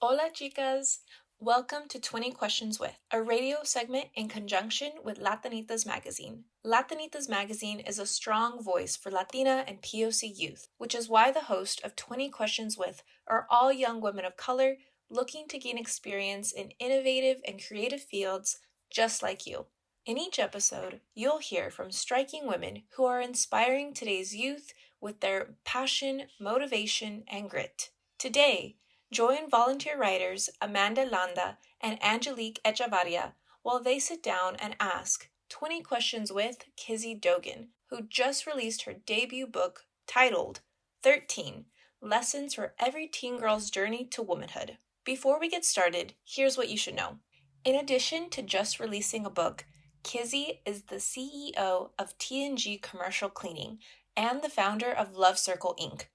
Hola Chicas! Welcome to 20 Questions With, a radio segment in conjunction with Latinitas Magazine. Latinitas Magazine is a strong voice for Latina and POC youth, which is why the host of 20 Questions With are all young women of color looking to gain experience in innovative and creative fields just like you. In each episode, you'll hear from striking women who are inspiring today's youth with their passion, motivation, and grit. Today, join volunteer writers Amanda Landa and Angelique Hechavarria while they sit down and ask 20 questions with Kizzy Dogan, who just released her debut book titled 13 Lessons for Every Teen Girl's Journey to Womanhood. Before we get started, here's what you should know. In addition to just releasing a book, Kizzy is the CEO of T&G Commercial Cleaning and the founder of Love Circle Inc.,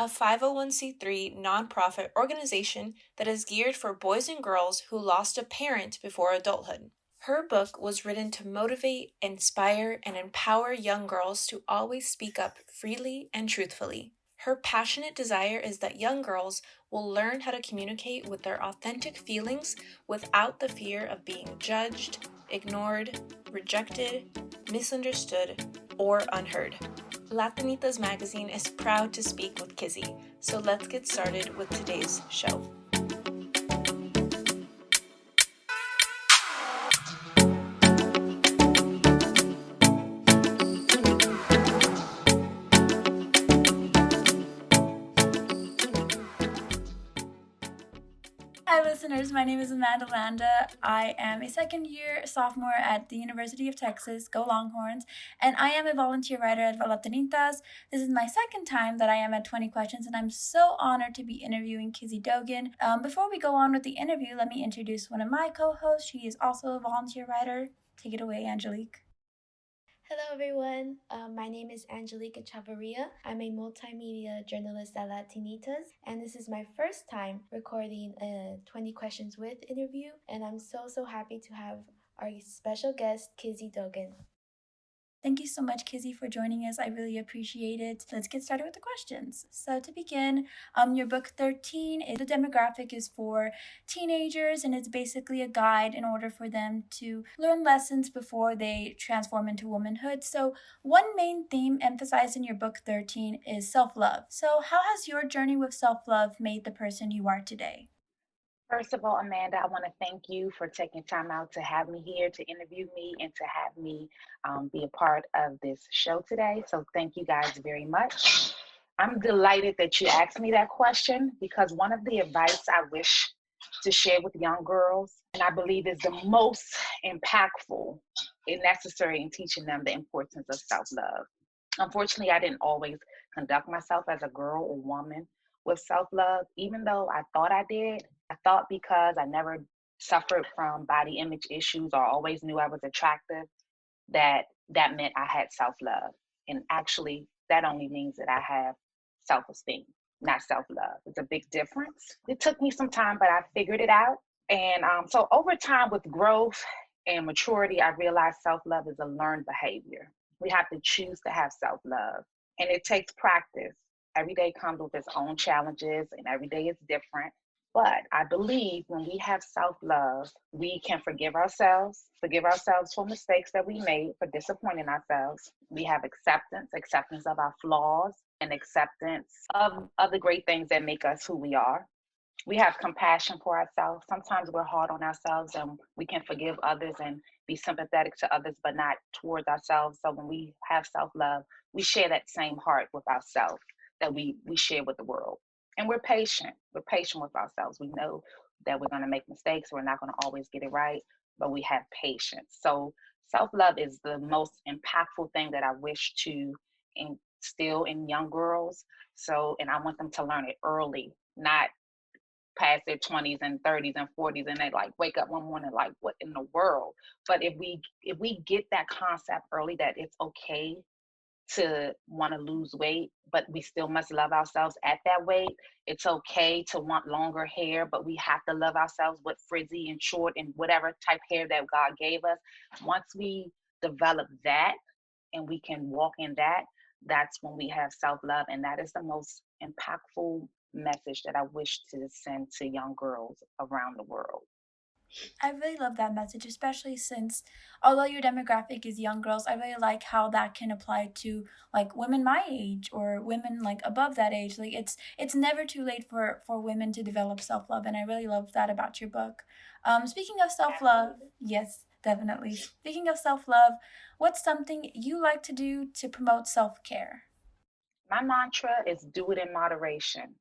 a 501c3 nonprofit organization that is geared for boys and girls who lost a parent before adulthood. Her book was written to motivate, inspire, and empower young girls to always speak up freely and truthfully. Her passionate desire is that young girls will learn how to communicate with their authentic feelings without the fear of being judged, ignored, rejected, misunderstood, or unheard. Latinitas Magazine is proud to speak with Kizzy, so let's get started with today's show. Hi listeners, my name is Amanda Landa. I am a second-year sophomore at the University of Texas, Go Longhorns, and I am a volunteer writer at Latinitas. This is my second time that I am at 20 Questions, and I'm so honored to be interviewing Kizzy Dogan. Before we go on with the interview, let me introduce one of my co-hosts. She is also a volunteer writer. Take it away, Angelique. Hello everyone, my name is Angelique Hechavarria. I'm a multimedia journalist at Latinitas, and this is my first time recording a 20 Questions With interview, and I'm so happy to have our special guest, Kizzy Dogan. Thank you so much, Kizzy, for joining us. I really appreciate it. Let's get started with the questions. So to begin, your book 13, the demographic is for teenagers, and it's basically a guide in order for them to learn lessons before they transform into womanhood. So one main theme emphasized in your book 13 is self-love. So how has your journey with self-love made the person you are today? First of all, Amanda, I want to thank you for taking time out to have me here, to interview me, and to have me be a part of this show today. So, thank you guys very much. I'm delighted that you asked me that question because one of the advice I wish to share with young girls, and I believe is the most impactful and necessary in teaching them the importance of self love. Unfortunately, I didn't always conduct myself as a girl or woman with self love, even though I thought I did. I thought because I never suffered from body image issues or always knew I was attractive, that meant I had self love. And actually, that only means that I have self esteem, not self love. It's a big difference. It took me some time, but I figured it out. And so over time, with growth and maturity, I realized self love is a learned behavior. We have to choose to have self love, and it takes practice. Every day comes with its own challenges, and every day is different. But I believe when we have self love, we can forgive ourselves for mistakes that we made, for disappointing ourselves. We have acceptance of our flaws, and acceptance of the great things that make us who we are. We have compassion for ourselves. Sometimes we're hard on ourselves and we can forgive others and be sympathetic to others, but not towards ourselves. So when we have self love, we share that same heart with ourselves that we share with the world. And we're patient. We're patient with ourselves. We know that we're going to make mistakes. We're not going to always get it right, but we have patience. So self love is the most impactful thing that I wish to instill in young girls. So, and I want them to learn it early, not past their 20s and 30s and 40s, and they like wake up one morning like, what in the world? But if we get that concept early, that it's okay to want to lose weight, but we still must love ourselves at that weight. It's okay to want longer hair, but we have to love ourselves with frizzy and short and whatever type hair that God gave us. Once we develop that and we can walk in that, that's when we have self-love, and that is the most impactful message that I wish to send to young girls around the world. I really love that message, especially since although your demographic is young girls, I really like how that can apply to like women my age or women like above that age. Like it's never too late for women to develop self-love, and I really love that about your book. Speaking of self-love, yes, definitely. Speaking of self-love, what's something you like to do to promote self-care? My mantra is do it in moderation.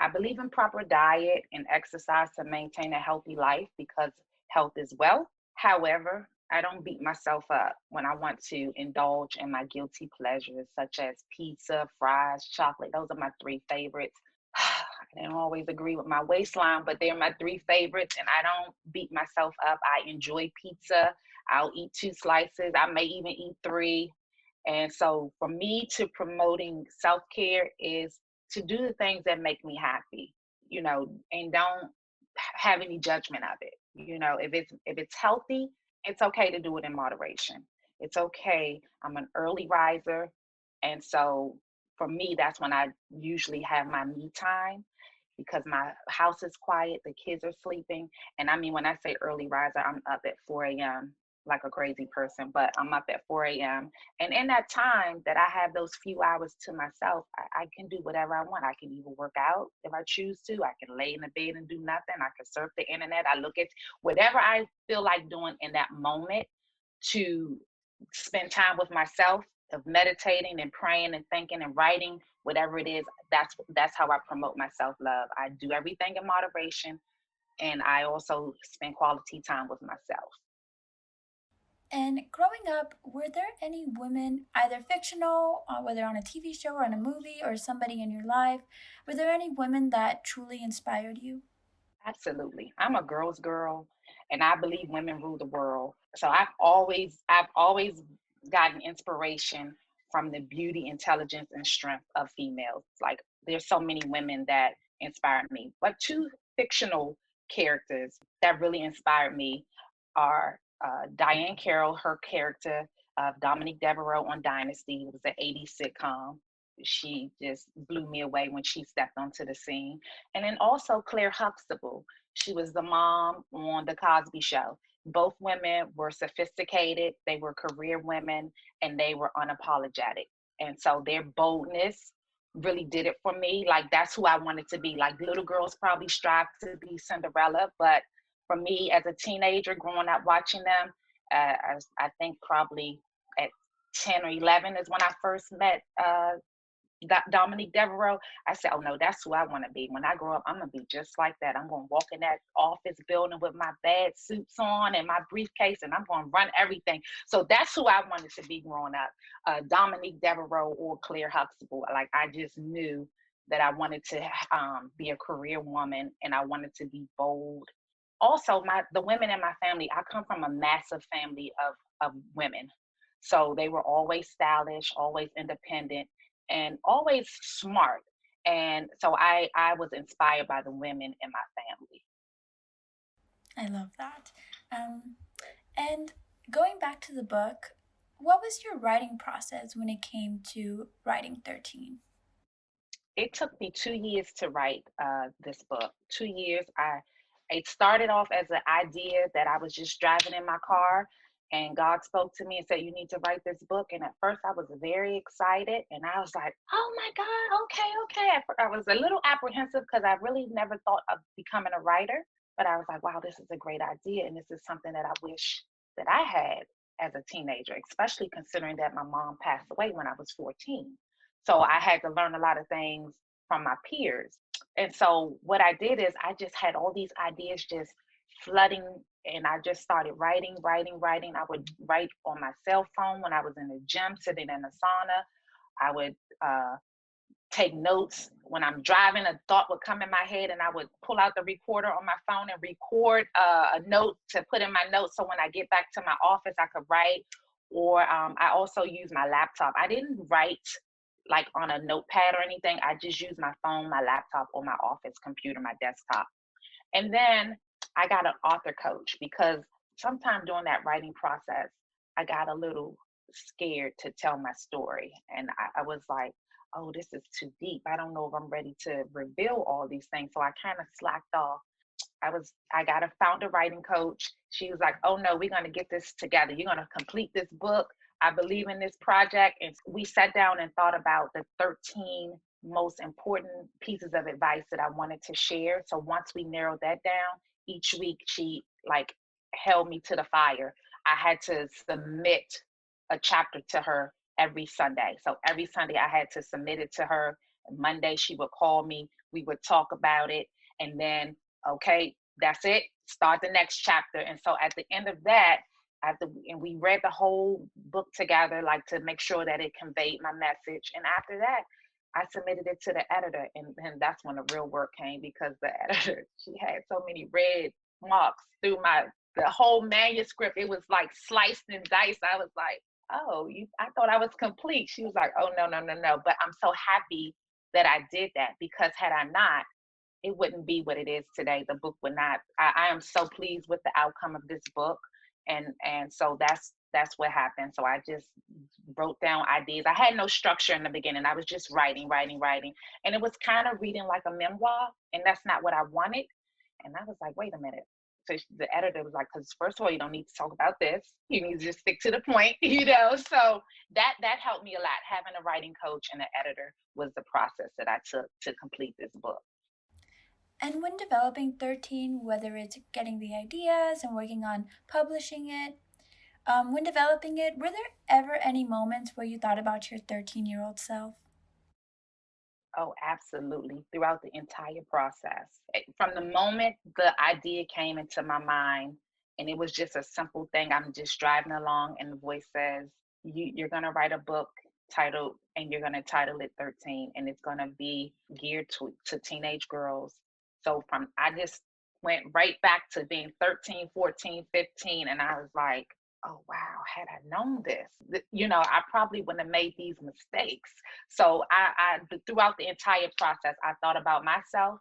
I believe in proper diet and exercise to maintain a healthy life because health is wealth. However, I don't beat myself up when I want to indulge in my guilty pleasures, such as pizza, fries, chocolate. Those are my three favorites. I don't always agree with my waistline, but they're my three favorites, and I don't beat myself up. I enjoy pizza. I'll eat 2 slices. I may even eat 3. And so for me to promoting self-care is to do the things that make me happy, and don't have any judgment of it. If it's healthy, it's okay to do it in moderation. It's okay. I'm an early riser. And so for me, that's when I usually have my me time because my house is quiet, the kids are sleeping. And I mean, when I say early riser, I'm up at 4 a.m. like a crazy person, but I'm up at 4 a.m. And in that time that I have those few hours to myself, I can do whatever I want. I can even work out if I choose to. I can lay in the bed and do nothing. I can surf the internet. I look at whatever I feel like doing in that moment to spend time with myself, of meditating and praying and thinking and writing, whatever it is. That's how I promote my self-love. I do everything in moderation, and I also spend quality time with myself. And growing up, were there any women, either fictional, whether on a TV show or on a movie or somebody in your life, were there any women that truly inspired you? Absolutely. I'm a girl's girl, and I believe women rule the world. So I've always gotten inspiration from the beauty, intelligence, and strength of females. Like there's so many women that inspired me. But two fictional characters that really inspired me are Diane Carroll, her character of Dominique Devereaux on Dynasty. It was an 80s sitcom. She just blew me away when she stepped onto the scene. And then also Claire Huxtable. She was the mom on The Cosby Show. Both women were sophisticated, they were career women, and they were unapologetic. And so their boldness really did it for me. Like that's who I wanted to be. Like little girls probably strive to be Cinderella, but for me as a teenager growing up watching them, I think probably at 10 or 11 is when I first met Dominique Devereaux. I said, oh no, that's who I want to be. When I grow up, I'm going to be just like that. I'm going to walk in that office building with my bad suits on and my briefcase, and I'm going to run everything. So that's who I wanted to be growing up, Dominique Devereaux or Claire Huxtable. Like I just knew that I wanted to be a career woman, and I wanted to be bold. Also, the women in my family, I come from a massive family of women. So they were always stylish, always independent, and always smart. And so I was inspired by the women in my family. I love that. Um, and going back to the book, what was your writing process when it came to writing 13? It took me 2 years to write this book. 2 years. It started off as an idea that I was just driving in my car, and God spoke to me and said, "You need to write this book." And at first, I was very excited, and I was like, "Oh my God, okay, okay." I was a little apprehensive because I really never thought of becoming a writer, but I was like, "Wow, this is a great idea, and this is something that I wish that I had as a teenager, especially considering that my mom passed away when I was 14." So I had to learn a lot of things from my peers. And so what I did is I just had all these ideas just flooding, and I just started writing, writing, writing. I would write on my cell phone when I was in the gym, sitting in the sauna. I would take notes when I'm driving. A thought would come in my head, and I would pull out the recorder on my phone and record a note to put in my notes. So when I get back to my office, I could write. Or I also use my laptop. I didn't write like on a notepad or anything. I just use my phone, my laptop, or my office computer, my desktop. And then I got an author coach because sometime during that writing process, I got a little scared to tell my story. And I was like, oh, this is too deep. I don't know if I'm ready to reveal all these things. So I kind of slacked off. Found a writing coach. She was like, oh no, we're going to get this together. You're going to complete this book. I believe in this project. And we sat down and thought about the 13 most important pieces of advice that I wanted to share. So once we narrowed that down, each week she like held me to the fire. I had to submit a chapter to her every Sunday. So every Sunday I had to submit it to her. Monday she would call me. We would talk about it. And then, okay, that's it. Start the next chapter. And so at the end of that, and we read the whole book together, like to make sure that it conveyed my message. And after that, I submitted it to the editor. And that's when the real work came, because the editor, she had so many red marks through the whole manuscript. It was like sliced and diced. I was like, oh, I thought I was complete. She was like, oh, no, no, no, no. But I'm so happy that I did that, because had I not, it wouldn't be what it is today. The book would not. I am so pleased with the outcome of this book. And so that's what happened. So I just wrote down ideas. I had no structure in the beginning. I was just writing. And it was kind of reading like a memoir, and that's not what I wanted. And I was like, wait a minute. So the editor was like, because first of all, you don't need to talk about this. You need to just stick to the point, So that helped me a lot. Having a writing coach and an editor was the process that I took to complete this book. And when developing 13, whether it's getting the ideas and working on publishing it, when developing it, were there ever any moments where you thought about your 13-year-old self? Oh, absolutely. Throughout the entire process. From the moment the idea came into my mind, and it was just a simple thing, I'm just driving along, and the voice says, you're going to write a book titled, and you're going to title it 13, and it's going to be geared to teenage girls. So I just went right back to being 13, 14, 15, and I was like, oh wow, had I known this, I probably wouldn't have made these mistakes. So I throughout the entire process, I thought about myself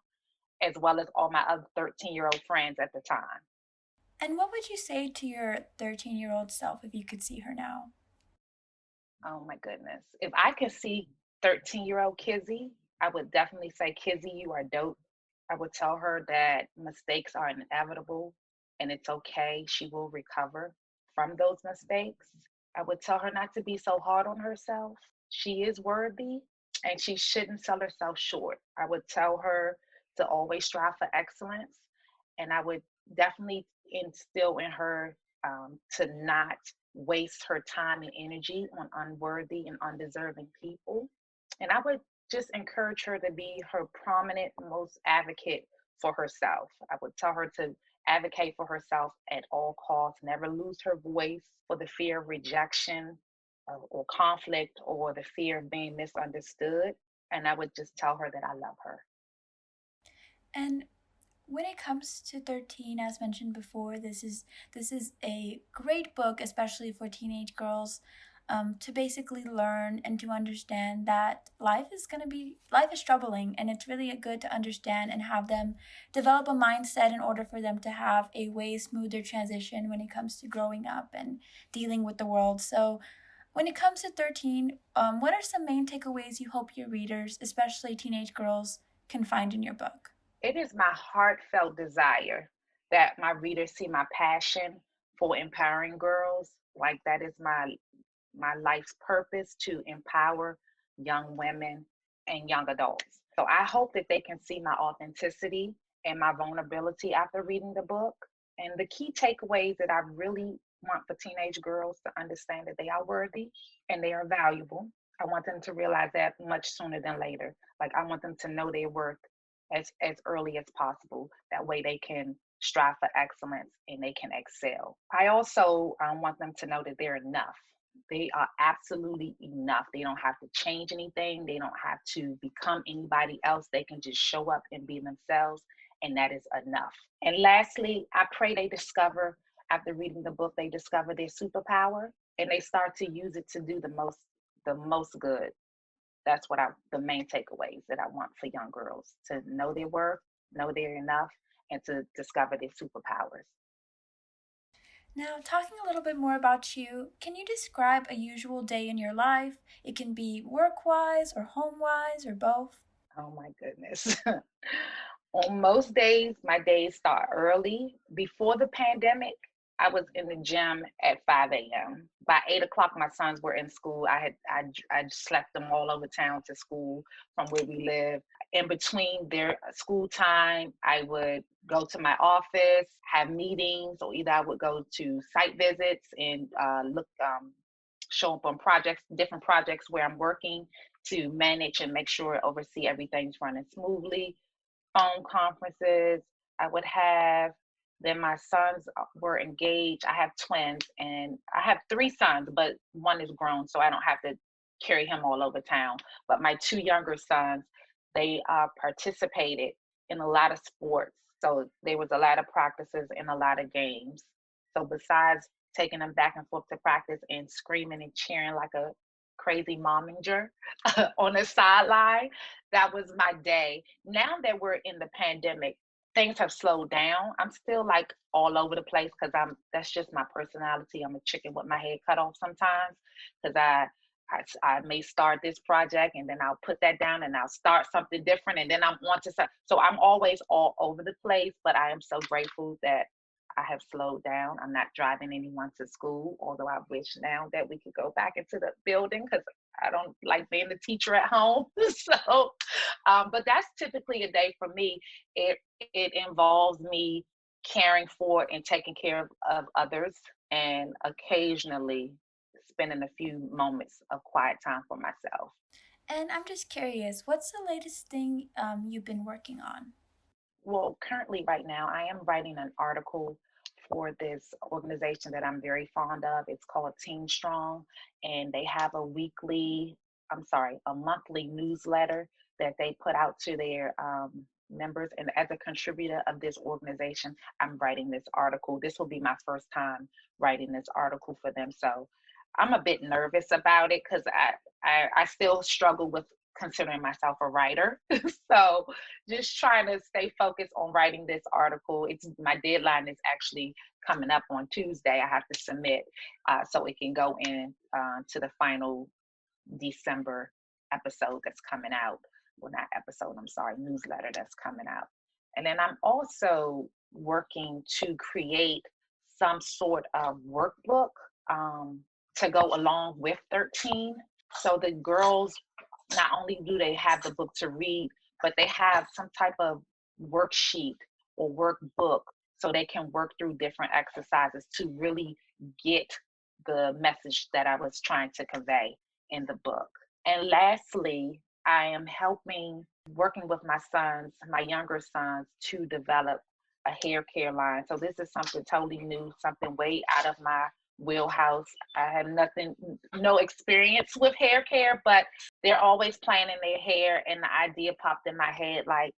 as well as all my other 13-year-old friends at the time. And what would you say to your 13-year-old self if you could see her now? Oh my goodness. If I could see 13-year-old Kizzy, I would definitely say, Kizzy, you are dope. I would tell her that mistakes are inevitable and it's okay. She will recover from those mistakes. I would tell her not to be so hard on herself. She is worthy and she shouldn't sell herself short. I would tell her to always strive for excellence. And I would definitely instill in her to not waste her time and energy on unworthy and undeserving people. And I would just encourage her to be her prominent, most advocate for herself. I would tell her to advocate for herself at all costs, never lose her voice for the fear of rejection or conflict or the fear of being misunderstood. And I would just tell her that I love her. And when it comes to 13, as mentioned before, this is a great book, especially for teenage girls, to basically learn and to understand that life is troubling, and it's really good to understand and have them develop a mindset in order for them to have a way smoother transition when it comes to growing up and dealing with the world. So when it comes to 13, what are some main takeaways you hope your readers, especially teenage girls, can find in your book? It is my heartfelt desire that my readers see my passion for empowering girls. Like that is my life's purpose, to empower young women and young adults. So I hope that they can see my authenticity and my vulnerability after reading the book. And the key takeaways that I really want for teenage girls to understand that they are worthy and they are valuable. I want them to realize that much sooner than later. Like I want them to know their worth as early as possible. That way they can strive for excellence and they can excel. I also want them to know that they're enough. They are absolutely enough. They don't have to change anything. They don't have to become anybody else. They can just show up and be themselves, and that is enough. And lastly, I pray they discover, after reading the book, they discover their superpower and they start to use it to do the most good. That's the main takeaways that I want for young girls: to know their worth, know they're enough, and to discover their superpowers. Now, talking a little bit more about you, can you describe a usual day in your life? It can be work-wise or home-wise or both. Oh my goodness. On most days, my days start early. Before the pandemic, I was in the gym at 5 a.m. By 8 o'clock, my sons were in school. I slept them all over town to school from where we live. In between their school time, I would go to my office, have meetings, or either I would go to site visits and show up on projects, different projects where I'm working to manage and make sure oversee everything's running smoothly. Phone conferences I would have. Then my sons were engaged. I have twins and I have three sons, but one is grown, so I don't have to carry him all over town. But my two younger sons, they participated in a lot of sports. So there was a lot of practices and a lot of games. So besides taking them back and forth to practice and screaming and cheering like a crazy mominger on the sideline, that was my day. Now that we're in the pandemic, things have slowed down. I'm still like all over the place because that's just my personality. I'm a chicken with my head cut off sometimes because I may start this project and then I'll put that down and I'll start something different and then I'm on to something. So I'm always all over the place, but I am so grateful that I have slowed down. I'm not driving anyone to school, although I wish now that we could go back into the building because I don't like being the teacher at home. So, but that's typically a day for me. It involves me caring for and taking care of others, and occasionally spending a few moments of quiet time for myself. And I'm just curious, what's the latest thing you've been working on? Well, currently, right now, I am writing an article for this organization that I'm very fond of. It's called Team Strong, and they have a monthly newsletter that they put out to their members. And as a contributor of this organization, I'm writing this article. This will be my first time writing this article for them. So I'm a bit nervous about it because I still struggle with considering myself a writer. So just trying to stay focused on writing this article. It's my deadline is actually coming up on Tuesday. I have to submit so it can go in to the final December episode that's coming out. Well, not episode, I'm sorry, newsletter that's coming out. And then I'm also working to create some sort of workbook um, to go along with 13. So the girls, not only do they have the book to read, but they have some type of worksheet or workbook so they can work through different exercises to really get the message that I was trying to convey in the book. And lastly, I am working with my sons, my younger sons, to develop a hair care line. So this is something totally new, something way out of my wheelhouse. I have no experience with hair care, but they're always planning their hair, and the idea popped in my head like,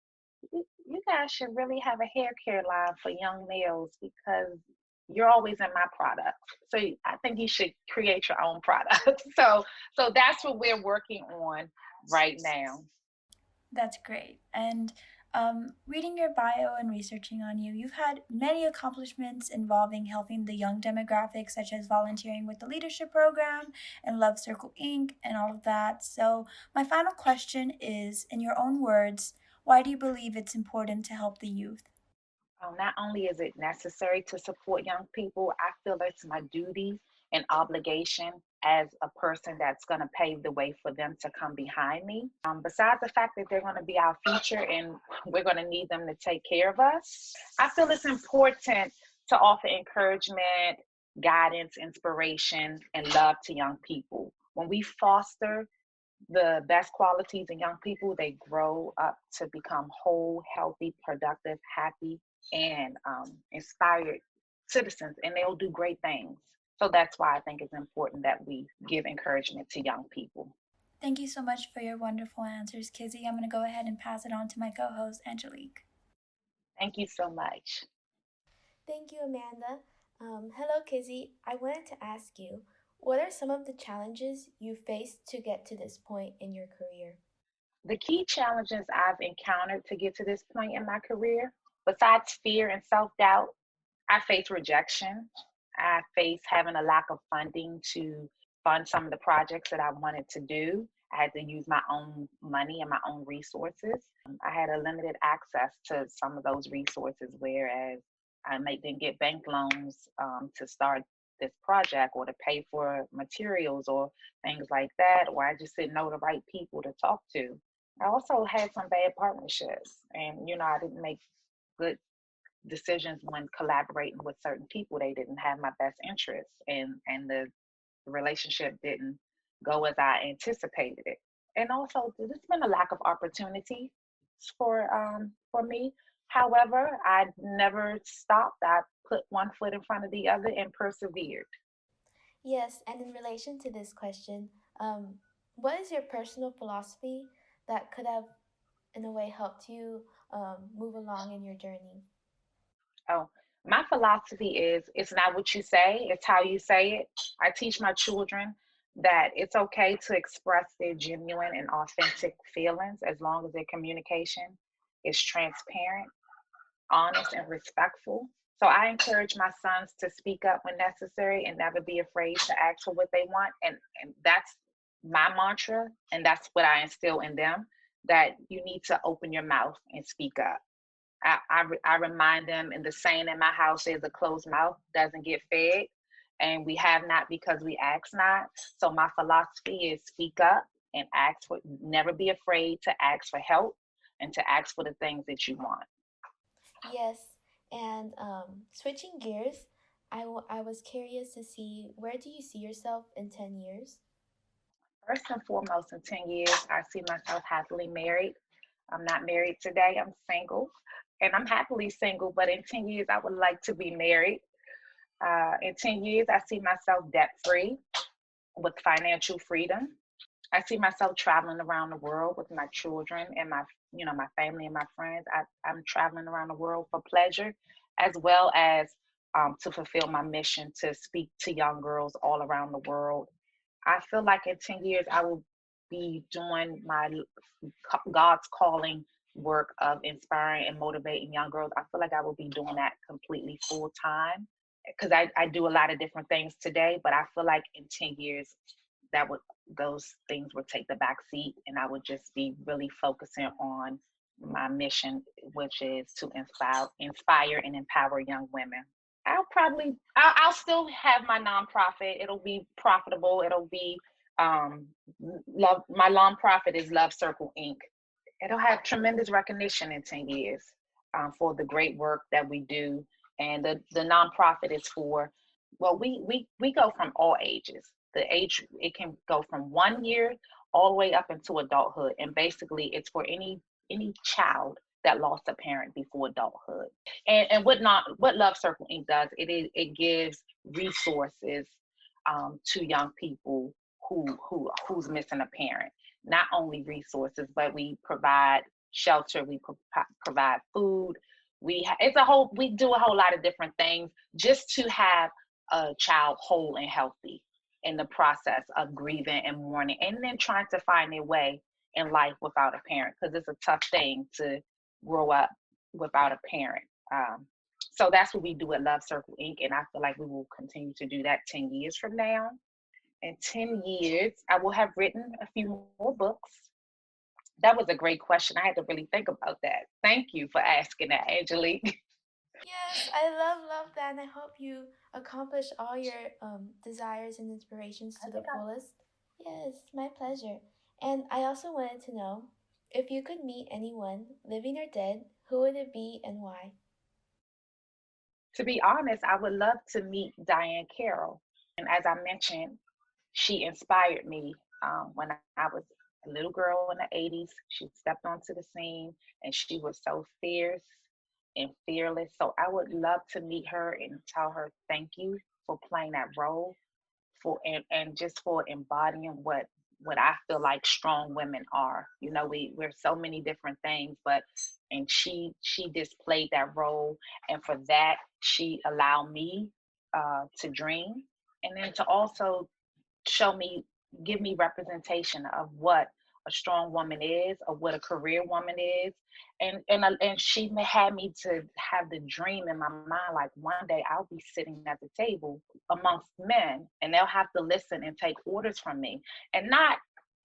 you guys should really have a hair care line for young males because you're always in my product. So I think you should create your own product. So that's what we're working on right now. That's great. And reading your bio and researching on you, you've had many accomplishments involving helping the young demographic, such as volunteering with the Leadership Program and Love Circle Inc., and all of that. So, my final question is, in your own words, why do you believe it's important to help the youth? Not only is it necessary to support young people, I feel it's my duty and obligation as a person that's going to pave the way for them to come behind me. Besides the fact that they're going to be our future and we're going to need them to take care of us, I feel it's important to offer encouragement, guidance, inspiration, and love to young people. When we foster the best qualities in young people, they grow up to become whole, healthy, productive, happy, and inspired citizens, and they'll do great things. So that's why I think it's important that we give encouragement to young people. Thank you so much for your wonderful answers, Kizzy. I'm going to go ahead and pass it on to my co host, Angelique. Thank you so much. Thank you, Amanda. Hello, Kizzy. I wanted to ask you, what are some of the challenges you faced to get to this point in your career? The key challenges I've encountered to get to this point in my career, besides fear and self doubt, I face rejection. I faced having a lack of funding to fund some of the projects that I wanted to do. I had to use my own money and my own resources. I had a limited access to some of those resources, whereas didn't get bank loans to start this project or to pay for materials or things like that, or I just didn't know the right people to talk to. I also had some bad partnerships, and I didn't make good decisions when collaborating with certain people. They didn't have my best interests, and the relationship didn't go as I anticipated it. And also, there's been a lack of opportunity for me. However, I never stopped. I put one foot in front of the other and persevered. Yes, and in relation to this question, what is your personal philosophy that could have, in a way, helped you move along in your journey? Oh, my philosophy is it's not what you say, it's how you say it. I teach my children that it's okay to express their genuine and authentic feelings as long as their communication is transparent, honest, and respectful. So I encourage my sons to speak up when necessary and never be afraid to ask for what they want. And that's my mantra, and that's what I instill in them, that you need to open your mouth and speak up. I remind them, in the saying in my house is, a closed mouth doesn't get fed, and we have not because we ask not. So my philosophy is speak up and ask for, never be afraid to ask for help and to ask for the things that you want. Yes, and switching gears, I was curious to see, where do you see yourself in 10 years? First and foremost, in 10 years, I see myself happily married. I'm not married today, I'm single, and I'm happily single, but in 10 years, I would like to be married. In 10 years, I see myself debt free with financial freedom. I see myself traveling around the world with my children and my family and my friends. I'm traveling around the world for pleasure, as well as to fulfill my mission to speak to young girls all around the world. I feel like in 10 years, I will be doing my God's calling work of inspiring and motivating young girls. I feel like I will be doing that completely full time, because I do a lot of different things today, but I feel like in 10 years, that would those things would take the back seat, and I would just be really focusing on my mission, which is to inspire and empower young women. I'll still have my nonprofit. It'll be profitable. It'll be love. My nonprofit is Love Circle Inc. It'll have tremendous recognition in 10 years for the great work that we do. And the nonprofit is for, well, we go from all ages. The age, it can go from 1 year all the way up into adulthood. And basically it's for any child that lost a parent before adulthood. And what Love Circle Inc. does, it gives resources to young people who's missing a parent. Not only resources, but we provide shelter, we provide food. We do a whole lot of different things just to have a child whole and healthy in the process of grieving and mourning, and then trying to find their way in life without a parent, because it's a tough thing to grow up without a parent. So that's what we do at Love Circle Inc. And I feel like we will continue to do that 10 years from now. In 10 years, I will have written a few more books. That was a great question. I had to really think about that. Thank you for asking that, Angelique. Yes, I love that, and I hope you accomplish all your desires and inspirations I to the think I fullest. Yes, my pleasure. And I also wanted to know, if you could meet anyone, living or dead, who would it be and why? To be honest, I would love to meet Diane Carroll. And as I mentioned, she inspired me when I was a little girl in the 80s. She stepped onto the scene and she was so fierce and fearless. So I would love to meet her and tell her thank you for playing that role, and just for embodying what I feel like strong women are. We're so many different things, but and she displayed that role, and for that she allowed me to dream, and then to also show me, give me representation of what a strong woman is, or what a career woman is. And she had me to have the dream in my mind, like one day I'll be sitting at the table amongst men, and they'll have to listen and take orders from me, and not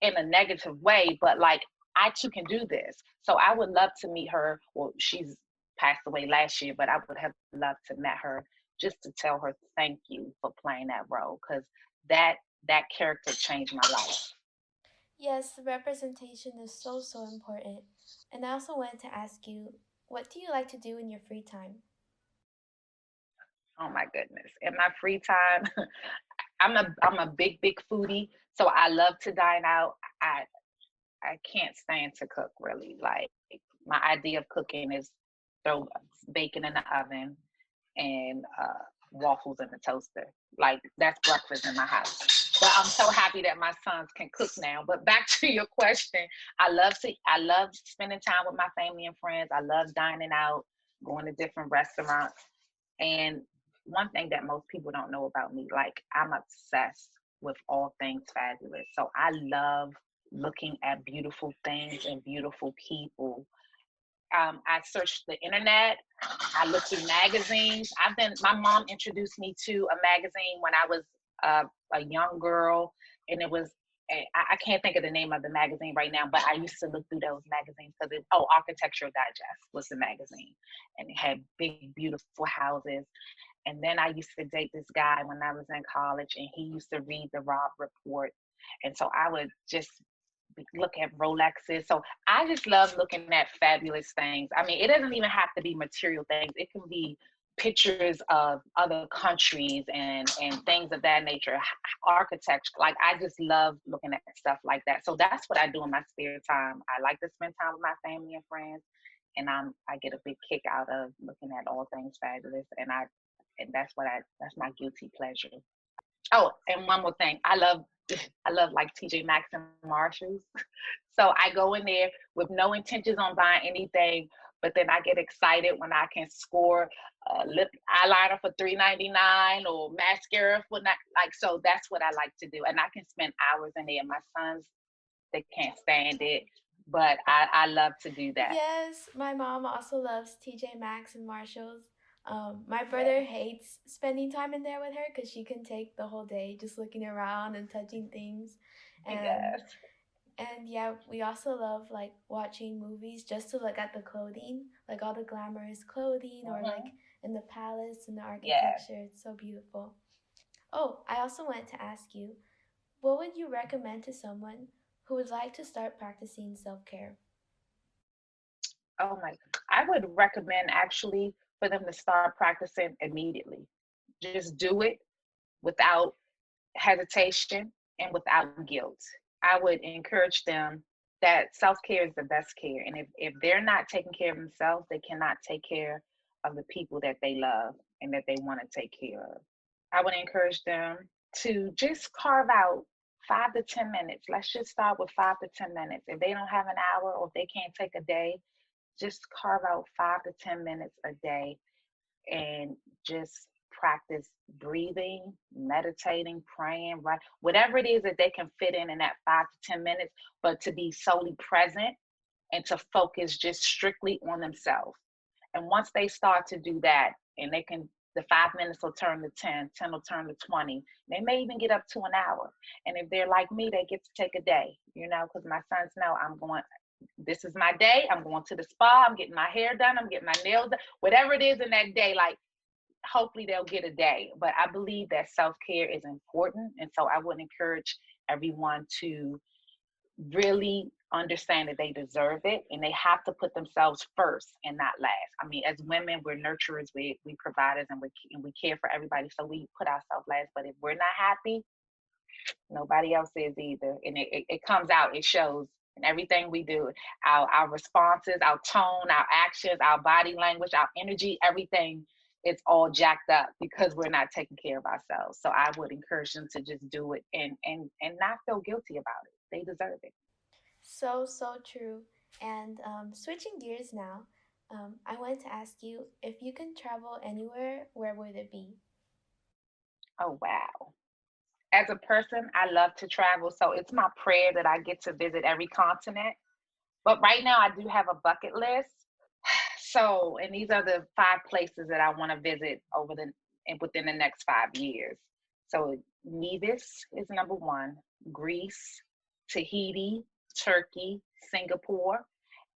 in a negative way, but like I too can do this. So I would love to meet her. Well, she's passed away last year, but I would have loved to meet her just to tell her thank you for playing that role, because that that character changed my life. Yes, the representation is so, so important. And I also wanted to ask you, what do you like to do in your free time? Oh my goodness. In my free time, I'm a big foodie. So I love to dine out. I I can't stand to cook really. Like my idea of cooking is throw bacon in the oven and waffles in the toaster. Like that's breakfast in my house. But I'm so happy that my sons can cook now. But back to your question, I love spending time with my family and friends. I love dining out, going to different restaurants. And one thing that most people don't know about me, like I'm obsessed with all things fabulous. So I love looking at beautiful things and beautiful people. I searched the internet. I looked through magazines. My mom introduced me to a magazine when I was a young girl, and it was, I can't think of the name of the magazine right now, but I used to look through those magazines because Architectural Digest was the magazine, and it had big, beautiful houses. And then I used to date this guy when I was in college, and he used to read the Robb Report. And so I would just look at Rolexes. So I just love looking at fabulous things. I mean, it doesn't even have to be material things. It can be pictures of other countries and things of that nature, architecture. Like I just love looking at stuff like that. So that's what I do in my spare time. I like to spend time with my family and friends, and I get a big kick out of looking at all things fabulous. And that's my guilty pleasure. Oh, and one more thing. I love like TJ Maxx and Marshalls. So I go in there with no intentions on buying anything, but then I get excited when I can score lip eyeliner for $3.99 or mascara for not like. So that's what I like to do, and I can spend hours in there. My sons, they can't stand it, but I love to do that. Yes, my mom also loves TJ Maxx and Marshalls. My Yeah. brother hates spending time in there with her because she can take the whole day just looking around and touching things. And Yes. and yeah, we also love like watching movies just to look at the clothing, like all the glamorous clothing or like Mm-hmm. in the palace and the Yes. architecture. It's so beautiful. Oh, I also wanted to ask you, what would you recommend to someone who would like to start practicing self-care? Oh my, I would recommend actually for them to start practicing immediately. Just do it without hesitation and without guilt. I would encourage them that self care is the best care. And if they're not taking care of themselves, they cannot take care of the people that they love and that they want to take care of. I would encourage them to just carve out 5 to 10 minutes. Let's just start with 5 to 10 minutes. If they don't have an hour or if they can't take a day, just carve out 5 to 10 minutes a day and just practice breathing, meditating, praying, right? Whatever it is that they can fit in that 5 to 10 minutes, but to be solely present and to focus just strictly on themselves. And once they start to do that, and they can, the 5 minutes will turn to 10, 10 will turn to 20. They may even get up to an hour. And if they're like me, they get to take a day, because my sons know this is my day. I'm going to the spa. I'm getting my hair done. I'm getting my nails done. Whatever it is in that day, like hopefully they'll get a day. But I believe that self-care is important. And so I would encourage everyone to really understand that they deserve it and they have to put themselves first and not last. I mean, as women, we're nurturers, we providers, and we care for everybody. So we put ourselves last. But if we're not happy, nobody else is either. And it comes out, it shows in everything we do. Our responses, our tone, our actions, our body language, our energy, everything, it's all jacked up because we're not taking care of ourselves. So I would encourage them to just do it and not feel guilty about it. They deserve it. So, so true. And switching gears now, I wanted to ask you, if you can travel anywhere, where would it be? Oh wow. As a person, I love to travel, so it's my prayer that I get to visit every continent. But right now, I do have a bucket list. So, and these are the 5 places that I want to visit over the within the next 5 years. So, Nevis is number one, Greece, Tahiti, Turkey, Singapore,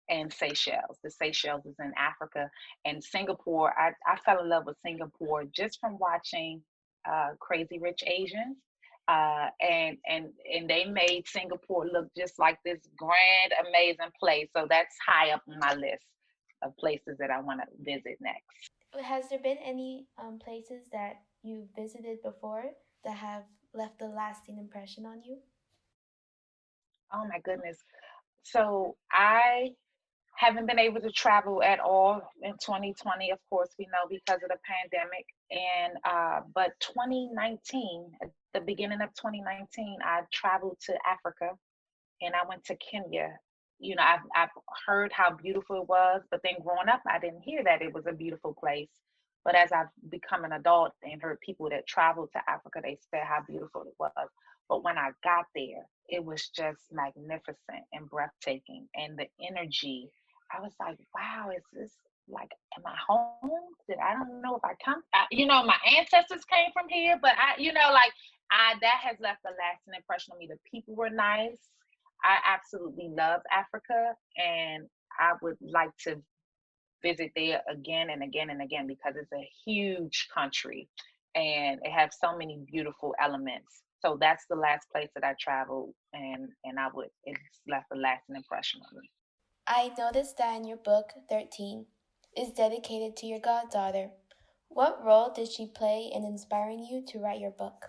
and Seychelles. The Seychelles is in Africa, and Singapore. I fell in love with Singapore just from watching Crazy Rich Asians. And they made Singapore look just like this grand, amazing place. So that's high up on my list of places that I want to visit next. Has there been any places that you visited before that have left a lasting impression on you? Oh my goodness. So I haven't been able to travel at all in 2020, of course, we know because of the pandemic. And but 2019, at the beginning of 2019, I traveled to Africa and I went to Kenya. You know, I've heard how beautiful it was, but then growing up, I didn't hear that it was a beautiful place. But as I've become an adult and heard people that traveled to Africa, they said how beautiful it was. But when I got there, it was just magnificent and breathtaking. And the energy, I was like, wow, is this like, am I home? Did I don't know if I come, my ancestors came from here, but that has left a lasting impression on me. The people were nice. I absolutely love Africa, and I would like to visit there again and again and again because it's a huge country and it has so many beautiful elements. So that's the last place that I traveled, and it's left a lasting impression on me. I noticed that in your book, 13, is dedicated to your goddaughter. What role did she play in inspiring you to write your book?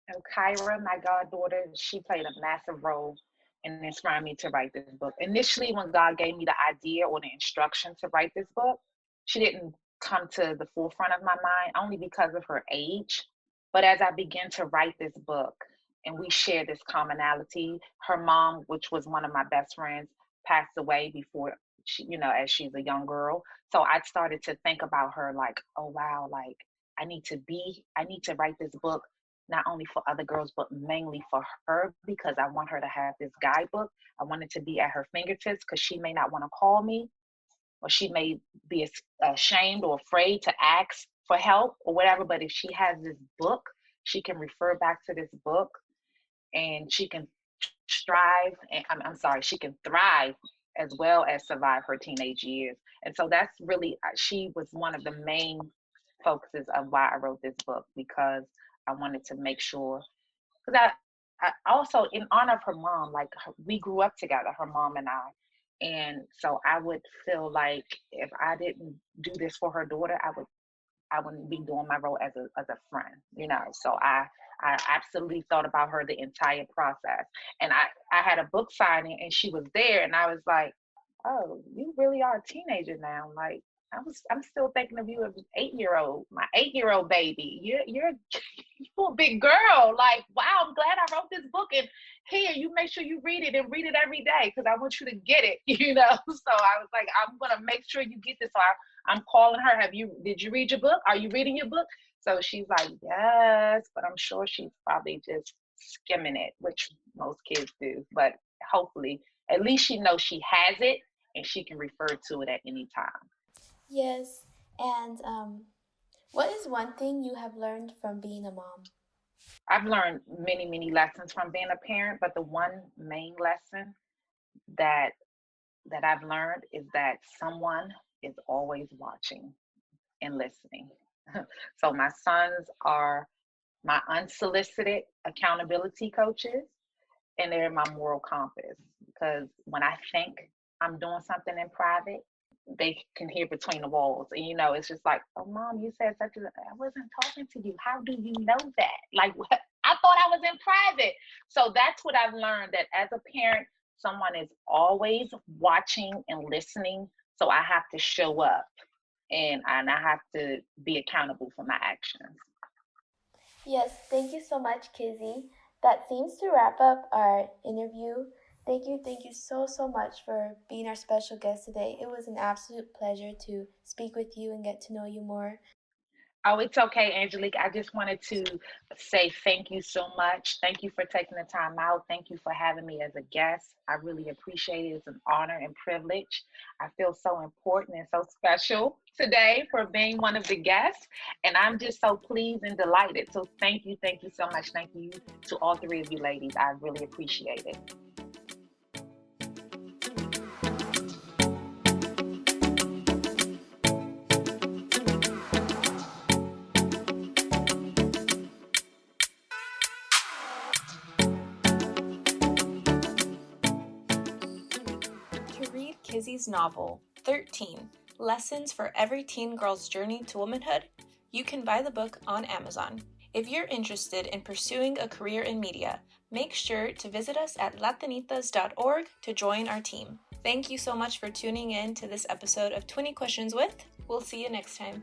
And Kyra, my goddaughter, she played a massive role in inspiring me to write this book. Initially, when God gave me the idea or the instruction to write this book, she didn't come to the forefront of my mind only because of her age. But as I began to write this book and we share this commonality, her mom, which was one of my best friends, passed away before she, as she's a young girl. So I started to think about her like, oh wow, like I need to write this book not only for other girls, but mainly for her because I want her to have this guidebook. I want it to be at her fingertips because she may not want to call me or she may be ashamed or afraid to ask for help or whatever. But if she has this book, she can refer back to this book and she can strive. And I'm sorry, she can thrive as well as survive her teenage years. And so that's really, she was one of the main focuses of why I wrote this book because I wanted to make sure because I also in honor of her mom, like we grew up together, her mom and I, and so I would feel like if I didn't do this for her daughter, I wouldn't be doing my role as a friend, So I absolutely thought about her the entire process, and I had a book signing, and she was there, and I was like, oh, you really are a teenager now, like. I'm still thinking of you as an 8-year-old, my 8-year-old baby. You're a big girl. Like, wow, I'm glad I wrote this book. And here, you make sure you read it and read it every day because I want you to get it, So I was like, I'm gonna make sure you get this. So I'm calling her. Did you read your book? Are you reading your book? So she's like, yes, but I'm sure she's probably just skimming it, which most kids do. But hopefully, at least she knows she has it and she can refer to it at any time. Yes, and what is one thing you have learned from being a mom? I've learned many, many lessons from being a parent, but the one main lesson that I've learned is that someone is always watching and listening. So my sons are my unsolicited accountability coaches and they're my moral compass because when I think I'm doing something in private, they can hear between the walls. And it's just like, oh mom, you said such a I wasn't talking to you. How do you know that? Like what? I thought I was in private. So that's what I've learned that as a parent, someone is always watching and listening. So I have to show up and I have to be accountable for my actions. Yes, thank you so much, Kizzy. That seems to wrap up our interview. Thank you so much for being our special guest today. It was an absolute pleasure to speak with you and get to know you more. Oh, it's okay, Angelique. I just wanted to say thank you so much. Thank you for taking the time out. Thank you for having me as a guest. I really appreciate it. It's an honor and privilege. I feel so important and so special today for being one of the guests. And I'm just so pleased and delighted. So thank you. Thank you so much. Thank you to all three of you ladies. I really appreciate it. To read Kizzy's novel, 13 Lessons for Every Teen Girl's Journey to Womanhood, you can buy the book on Amazon. If you're interested in pursuing a career in media, make sure to visit us at latinitas.org to join our team. Thank you so much for tuning in to this episode of 20 Questions With. We'll see you next time.